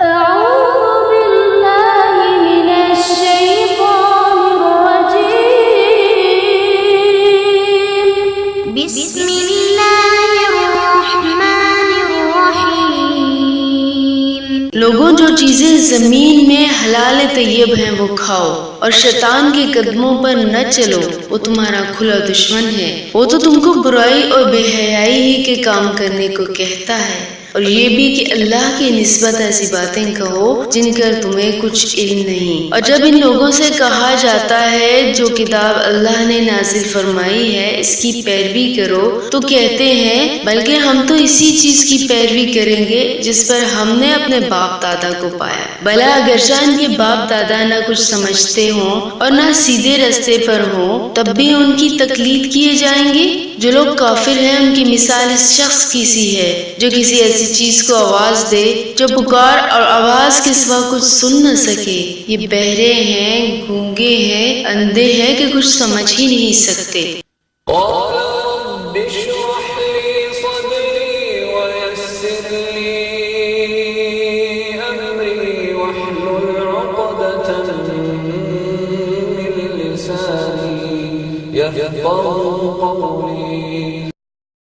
أعوذ بالله من الشيطان الرجيم بسم الله الرحمن الرحيم لوگوں، جو چیزیں زمین میں حلال طیب ہیں وہ کھاؤ، اور شیطان کے قدموں پر نہ چلو، وہ تمہارا کھلا دشمن ہے۔ وہ تو تم کو برائی اور بے حیائی ہی کے کام کرنے کو کہتا ہے، اور یہ بھی کہ اللہ کی نسبت ایسی باتیں کہو جن کا تمہیں کچھ علم نہیں۔ اور جب ان لوگوں سے کہا جاتا ہے جو کتاب اللہ نے نازل فرمائی ہے اس کی پیروی کرو، تو کہتے ہیں بلکہ ہم تو اسی چیز کی پیروی کریں گے جس پر ہم نے اپنے باپ دادا کو پایا۔ بھلا اگرچہ ان کے باپ دادا نہ کچھ سمجھتے ہوں اور نہ سیدھے رستے پر ہوں، تب بھی ان کی تقلید کیے جائیں گے۔ جو لوگ کافر ہیں ان کی مثال اس شخص کی سی ہے جو کسی ایسی چیز کو آواز دے جو پکار اور آواز کے سوا کچھ سن نہ سکے۔ یہ بہرے ہیں، گونگے ہیں، اندھے ہیں کہ کچھ سمجھ ہی نہیں سکتے۔ قال رب اشرح لي صدري ويسر لي أمري واحلل عقدة من لساني يفقهوا قولي